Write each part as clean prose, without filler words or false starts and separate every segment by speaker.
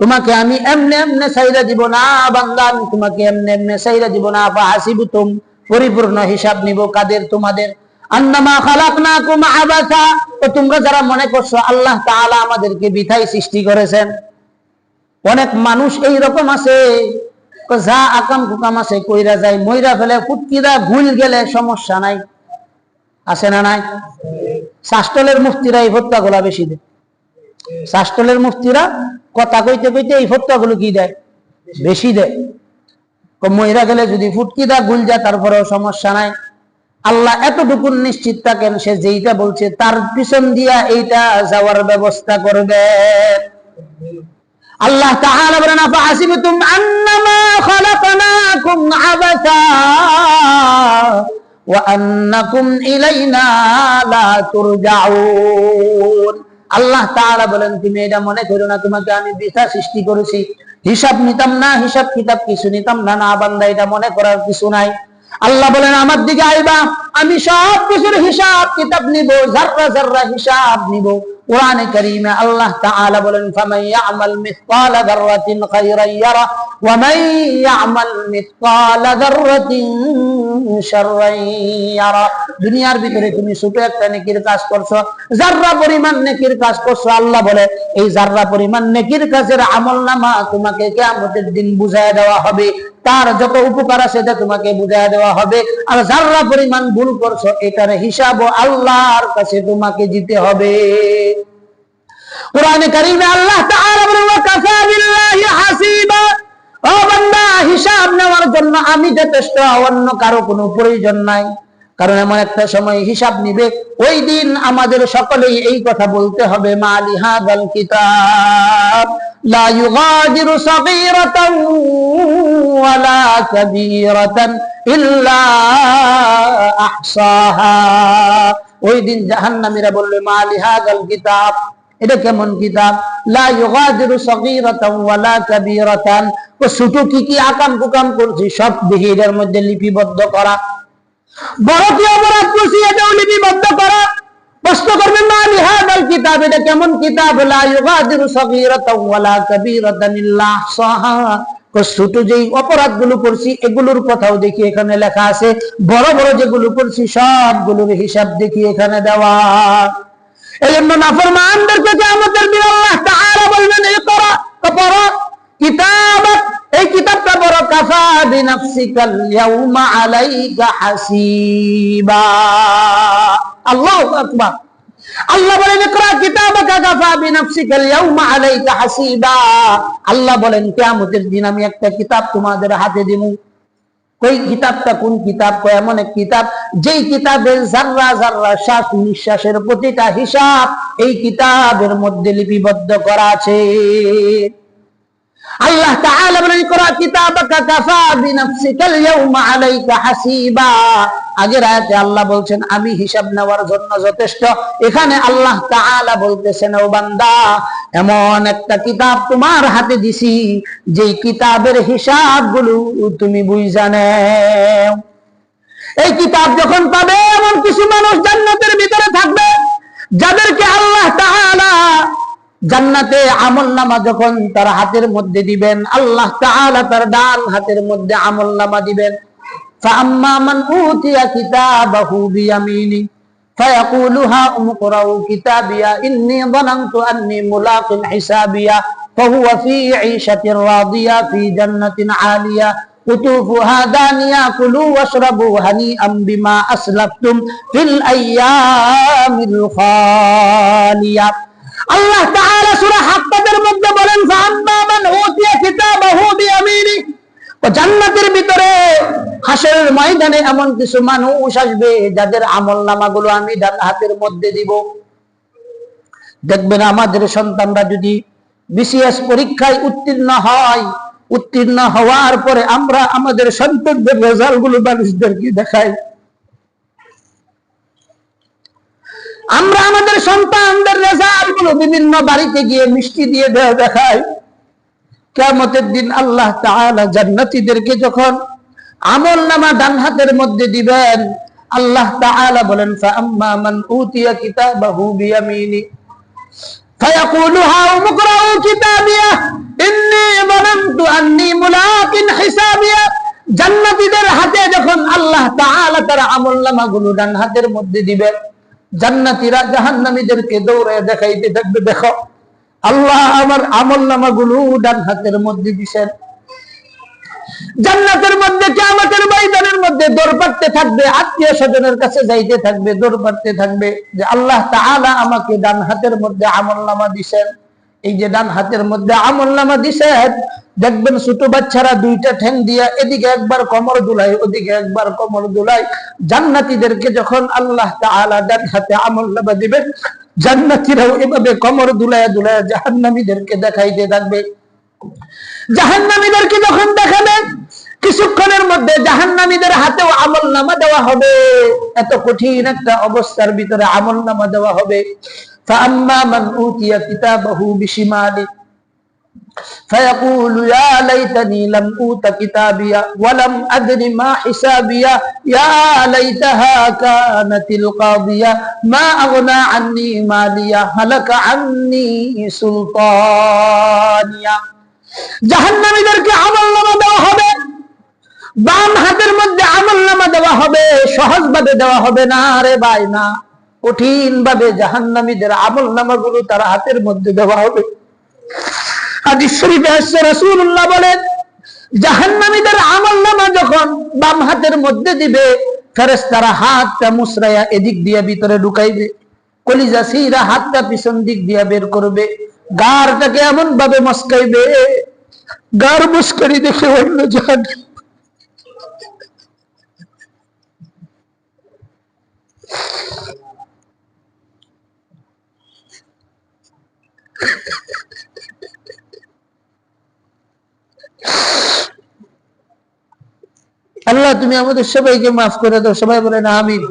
Speaker 1: তোমাকে আমি এমনে এমনে ছাইরা দিব না বান্দা, আমি তোমাকে এমনে এমনে ছাইরা দিব না। ফাহাসিবতুম, পরিপূর্ণ হিসাব নিব কাদের? তোমাদের। আন্নামা খালাকনাকুম আবাসা, তো তোমরা যারা মনে করছো আল্লাহ তাআলা আমাদেরকে বৃথায় সৃষ্টি করেছেন। অনেক মানুষ এই রকম আছে, যা আকাম কুকাম আছে কইরা যায়, মইরা ফেলে, ফুটকিরা ভুল গেলে সমস্যা নাই, আছে না নাই? শাসটলের মুফতিরা এই ফতোয়াগুলো বেশি দেয়। শাসটলের মুফতিরা কথা কইতে কইতে এই ফতোয়াগুলো কি দেয়? বেশি দেয়। মইরা গেলে যদি ফুটকিরা ভুল যায় তারপরেও সমস্যা নাই। আল্লাহ এতটুকু নিশ্চিত থাকেন, সে যেইটা বলছে তার পিছন দিয়া এইটা যাওয়ার ব্যবস্থা করবে। আল্লাহ তাআলা বলেন আফাহাসিবতুম আন্নামা খালাকনাকুম আবাসা ওয়া আন্নাকুম ইলাইনা লা তুরজাউন। আল্লাহ তাআলা বলেন তুমি এটা মনে করো না তোমাকে আমি বৃথা সৃষ্টি করেছি, হিসাব নিতাম না, হিসাব কিতাব কিছু নিতাম না। না বান্দা, এটা মনে করার কিছু নাই। আল্লাহ বলেন আমার দিকে আইবা, আমি সব কিছুর হিসাব কিতাব নিব, যাররা যাররা হিসাব নিব। কোরআনে কারীমে আল্লাহ তাআলা বলেন ফামান ইয়ামাল মিসকালা যাররাতিন খায়রান ইয়ারা ওয়া মান ইয়ামাল মিসকালা যাররাতিন শাররান ইয়ারা। দুনিয়ার ভিতরে তুমি ছোট একটা নেকির কাজ করছো, যাররা পরিমাণ নেকির কাজ করছো, আল্লাহ বলে এই যাররা পরিমাণ নেকির কাজের আমলনামা তোমাকে কিয়ামতের দিন বুঝায় দেওয়া হবে, তার যত উপকার আছে সেটা তোমাকে বুঝায় দেওয়া হবে। আর যাররা পরিমাণ ভুল করছো এটার হিসাব আল্লাহর কাছে তোমাকে দিতে হবে। কোরআনে কারীমে আল্লাহ তাআলা বলেন ওয়া কাফা বিল্লাহি হাসিবা, ও বান্দা হিসাব নেওয়ার জন্য আমি যথেষ্ট, অন্য কারো কোনো প্রয়োজন নাই। কারণ এমন একটা সময় হিসাব নিবে, ওই দিন আমাদের সকলেই এই কথা বলতে হবে মালি হাযাল কিতাব লা ইউগাদিরু সাগীরাতান ওয়ালা কাবীরাতান ইল্লা আহসাহা। ওই দিন জাহান্নামীরা বলবে মালি হাযাল কিতাব, এটা কেমন কিতাব? লা ইউগাদিরু সাগীরাতান ওয়ালা কাবীরাতান, ও ছোট কি কি আকাম কুকাম করছি সব দেখি এর মধ্যে লিপিবদ্ধ করা, বড় কি অপরাধ করছি এটাও লিপিবদ্ধ করা। প্রশ্ন করবেন মালি হাযাল কিতাব, এটা কেমন কিতাব? লা ইউগাদিরু সাগীরাতান ওয়ালা কাবীরাতান ইল্লা আহসাহা, ছোট যেই অপরাধগুলো করছি এগুলোর কথাও দেখি এখানে লেখা আছে, বড় বড় যেগুলো করছি সবগুলোর হিসাব দেখি এখানে দেওয়া। এই জন্য নাফরমানদেরকে কিয়ামতের দিন আল্লাহ তাআলা বলবেন ইকরা, পড়ো কিতাবাক, এই কিতাবটা পড়ো, কাফা বিনাফসিকাল ইয়াউমা আলাইকা হাসিবা। আল্লাহু আকবার। আল্লাহ বলেন ইকরা কিতাবাকা কাফা বিনাফসিকাল ইয়াউমা আলাইকা হাসিবা। আল্লাহ বলেন কিয়ামতের দিন আমি একটা কিতাব তোমাদের হাতে দেব। ওই কিতাবটা কোন কিতাব? এমন এক কিতাব যেই কিতাবের যাররা যাররা শ্বাস নিঃশ্বাসের প্রতিটা হিসাব এই কিতাবের মধ্যে লিপিবদ্ধ করা আছে। আল্লাহ তাআলা বলেন ইকরা কিতাবাকা কাফা বিনাফসিকাল ইয়াউমা আলাইকা হাসিবা। আগের আয়াতে আল্লাহ বলছেন আমি হিসাব নেওয়ার জন্য যথেষ্ট, এখানে আল্লাহ তাআলা বলতেছেন ও বান্দা এমন একটা কিতাব তোমার হাতে দিছি যেই কিতাবের হিসাবগুলো তুমি বুঝা নাও। এই কিতাব যখন পাবে এমন কিছু মানুষ জান্নাতের ভিতরে থাকবে যাদেরকে আল্লাহ তাআলা জান্নাতে আমলনামা যখন তার হাতের মধ্যে দিবেন, আল্লাহ তাআলা তার ডান হাতের মধ্যে আমলনামা দিবেন। ফাআম্মা মান উতিয়া কিতাবাহু বিয়ামিনি ফায়াকুলু হাউম ইকরাউ কিতাবিয়া ইন্নী যানানতু আন্নী মুলাকিন হিসাবিয়া ফাহুয়া ফী ঈশাতির রাদিয়া ফী জান্নাতিন আলিয়া কুতুফুহা দানিয়া কুলু ওয়াশরাবু হানিআম বিমা আসলাফতুম ফিল আইয়ামিল খালিয়া। আল্লাহ তাআলা সূরা হাক্কাতের মধ্যে বলেন ফাআম্মা মান উতিয়া কিতাবাহু বিয়ামিনি, ও জান্নাতের ভিতরে হাসরের ময়দানে এমন কিছু মানুষ আসবে যাদের আমলনামাগুলো আমি ডান হাতের মধ্যে দিব। দেখবেন আমাদের সন্তানরা যদি বিসিএস পরীক্ষায় উত্তীর্ণ হয়, উত্তীর্ণ হওয়ার পরে আমরা আমাদের সন্তানদের রেজাল্টগুলো মানুষদেরকে দেখাই, আমরা আমাদের সন্তানদের রেজাল্টগুলো বিভিন্ন বাড়িতে গিয়ে মিষ্টি দিয়ে দেখাই। কিয়ামতের দিন আল্লাহ তাআলা জান্নাতীদেরকে যখন আমলনামা ডান হাতের মধ্যে দিবেন, আল্লাহ তাআলা বলেন ফাআম্মা মান উতিয়া কিতাবাহু বিয়ামিনি ফায়াকুলু হাউম ইকরাউ কিতাবিয়া তার আমলনামাগুলো ডান হাতের মধ্যে দিবেন। জান্নাতীরা জাহান্নামীদেরকে দৌড়ে দেখাইতে থাকবে, দেখো আল্লাহ আমার আমলনামাগুলো ডান হাতের মধ্যে দিবেন। জান্নাতের মধ্যে কিয়ামতের ময়দানের মধ্যে দৌড় পাড়তে থাকবে, আত্মীয় স্বজনের কাছে যাইতে থাকবে, দৌড় পাড়তে থাকবে যে আল্লাহ তাআলা আমাকে ডান হাতের মধ্যে আমলনামা দিবেন। এই যে ডান হাতের মধ্যে আমলনামা দিবেন, দেখবেন ছোট বাচ্চারা দুইটা ঠ্যাং দিয়া এদিকে একবার কোমর দুলায়, ওদিকে একবার কোমর দুলায়। জান্নাতীদেরকে যখন আল্লাহ তাআলা ডান হাতে আমলনামা দিবেন, জান্নাতীরাও এভাবে কোমর দুলায় দুলায় জাহান্নামীদেরকে দেখাইতে থাকবে। জাহান্নামীদেরকে যখন দেখাবে, কিছুক্ষণের মধ্যে জাহান্নামীদের হাতেও আমলনামা দেওয়া হবে। এত কঠিন একটা অবস্থার ভিতরে আমলনামা দেওয়া হবে। فأما من أوتي كتابه بشماله فيقول يا ليتني لم أوت كتابيا ولم أدر ما حسابيا يا ليتها كانت القاضية ما أغنى عني ماليا هلك عني سلطانيا। জাহান্নামীদেরকে আমলনামা দেওয়া হবে, বাম হাতের মধ্যে আমলনামা দেওয়া হবে। সহজভাবে দেওয়া হবে না রে ভাই, না, কঠিন ভাবে জাহান্নামীদের আমলনামাগুলো তার হাতের মধ্যে দেওয়া হবে। হাদিস শরীফে আসছে, রাসূলুল্লাহ বলেন, জাহান্নামীদের আমলনামা যখন বাম হাতের মধ্যে দিবে, ফেরেশতারা হাতটা মুসরায়া এদিক দিয়ে ভিতরে ঢুকাইবে, কলিজা সিরা হাতটা পিছন দিক দিয়ে বের করবে, গারটাকে এমন ভাবে মস্কাইবে, গার মুস্কারি দেখে অন্য জাহান্নাম আল্লাহ তুমি আমাদের সবাইকে মাফ করে দাও। সবাই বলেন আমিন।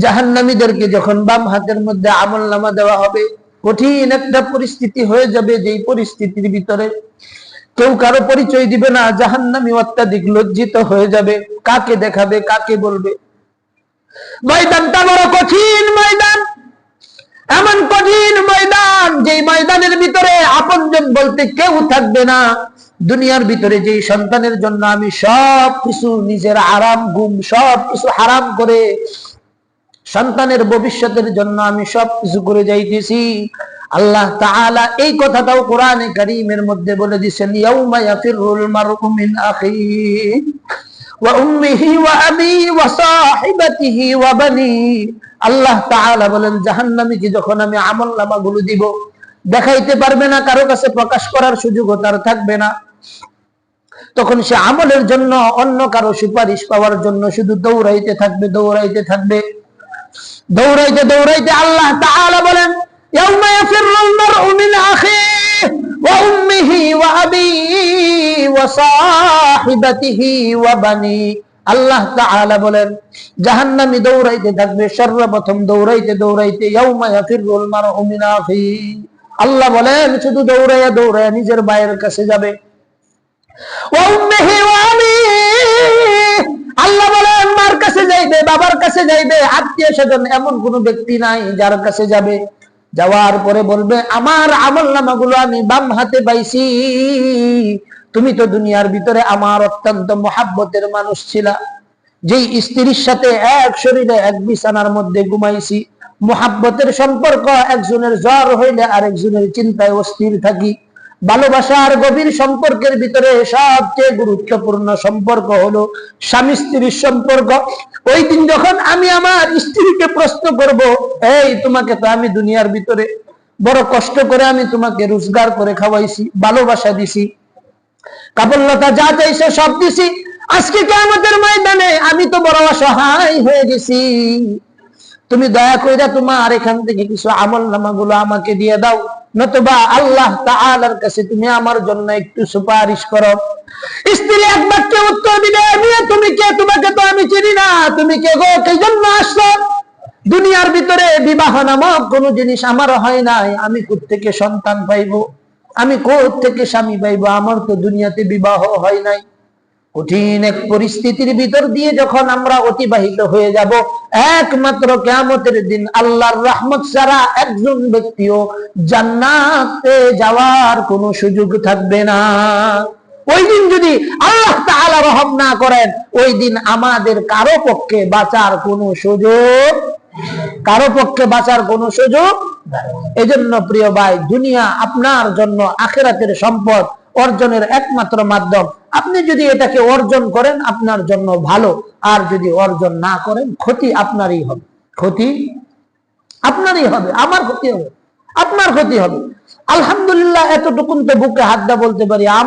Speaker 1: জাহান্নামীদেরকে যখন বাম হাতের মধ্যে আমলনামা দেওয়া হবে, কঠিন একটা পরিস্থিতি হয়ে যাবে, যেই পরিস্থিতির ভিতরে কেউ কারো পরিচয় দিবে না। জাহান্নামী অত্যাধিক লজ্জিত হয়ে যাবে, কাকে দেখাবে, কাকে বলবে। ময়দানটা বড় কঠিন ময়দান, এমন কঠিন ময়দান যেই ময়দানের ভিতরে আপনজন বলতে কেউ থাকবে না। দুনিয়ার ভিতরে যেই সন্তানের জন্য আমি সব কিছু নিজের আরাম ঘুম সব কিছু হারাম করে সন্তানের ভবিষ্যতের জন্য আমি সব কিছু করে যাইতেছি, আল্লাহ তাআলা এই কথাটাও কোরআনে কারীমের মধ্যে বলে দিয়েছেন, ইয়াউমা ইয়াফিরুল মারউ মিন আখিহি ওয়া উম্মিহি ওয়া আবিহি ওয়া সাহিবাতিহি ওয়া বানি। আল্লাহ তাআলা বলেন, জাহান্নামীকে যখন আমি আমলনামাগুলো দিব, দেখাইতে পারবে না, কারো কাছে প্রকাশ করার সুযোগ তার থাকবে না। তখন সে আমলের জন্য অন্য কারো সুপারিশ পাওয়ার জন্য শুধু দৌড়াইতে থাকবে, দৌড়াইতে থাকবে, দৌড়াইতে দৌড়াইতে আল্লাহ তাআলা বলেন, ইয়াউমা ইয়াফিরুল মারউ মিন আখিহি ওয়া উম্মিহি ওয়া আবিহি ওয়া সাহিবাতিহি ওয়া বানি। আল্লাহ তাআলা বলেন, জাহান্নামী দৌড়াইতে থাকবে, সর্বপ্রথম দৌড়াইতে দৌড়াইতে ইয়াউমা ইয়াফিরুল মারউ মিন আখিহি। আল্লাহ বলেন, শুধু দৌড়াইয়া দৌড়াইয়া নিজের ভাইয়ের কাছে যাবে। ওয়া উম্মিহি ওয়া আবিহি, আল্লাহ বলেন মার কাছে যাইবে, বাবার কাছে যাইবে, আত্মীয় স্বজন এমন কোন ব্যক্তি নাই যার কাছে যাবে। যাওয়ার পরে বলবে, আমার আমলনামাগুলো আমি বাম হাতে পাইছি, তুমি তো দুনিয়ার ভিতরে আমার অত্যন্ত মহাব্বতের মানুষ ছিলা, যেই স্ত্রীর সাথে এক শরীরে এক বিছানার মধ্যে ঘুমাইছি, মহাব্বতের সম্পর্ক, একজনের জ্বর হইলে আরেকজনের চিন্তায় অস্থির থাকি। ভালোবাসার গভীর সম্পর্কের ভিতরে সবচেয়ে গুরুত্বপূর্ণ সম্পর্ক হলো স্বামী স্ত্রীর সম্পর্ক। ওই দিন যখন আমি আমার স্ত্রীকে প্রশ্ন করব, এই তোমাকে তো আমি দুনিয়ার ভিতরে বড় কষ্ট করে আমি তোমাকে রোজগার করে খাওয়াইছি, ভালোবাসা দিছি, কাপড়লতা যা চাইছে সব দিছি, আজকে কিয়ামতের ময়দানে আমি তো বড় অসহায় হয়ে গেছি, তুমি দয়া কইরা তোমার এখান থেকে কিছু আমলনামাগুলো আমাকে দিয়ে দাও, নতুবা আল্লাহ তাআলার কাছে তুমি আমার জন্য একটু সুপারিশ করো। স্ত্রী এক বাক্যে উত্তর দিবে, তুমি কে? তোমাকে তো আমি চিনি না, তুমি কে গো? কি জন্য আসছো? দুনিয়ার ভিতরে বিবাহ নামক কোন জিনিস আমার হয় নাই, আমি কোথা থেকে সন্তান পাইবো, আমি কোথা থেকে স্বামী পাইবো, আমার তো দুনিয়াতে বিবাহ হয় নাই। কঠিন এক পরিস্থিতির ভিতর দিয়ে যখন আমরা অতিবাহিত হয়ে যাব, একমাত্র কিয়ামতের দিন আল্লাহর রহমত ছাড়া একজন ব্যক্তিও জান্নাতে যাওয়ার কোনো সুযোগ থাকবে না। ওই দিন যদি আল্লাহ তাআলা রহম না করেন, ওই দিন আমাদের কারো পক্ষে বাঁচার কোনো সুযোগ, কারো পক্ষে বাঁচার কোনো সুযোগ। এজন্য প্রিয় ভাই, দুনিয়া আপনার জন্য আখিরাতের সম্পদ অর্জনের একমাত্র মাধ্যম। আপনি যদি এটাকে অর্জন করেন আপনার জন্য ভালো, আর যদি অর্জন না করেন ক্ষতি আপনারই হবে, ক্ষতি আপনারই হবে, আমার ক্ষতি হবে, আপনার ক্ষতি হবে। আলহামদুলিল্লাহ, এতটুকুন তো বুকে হাত দিয়ে বলতে পারি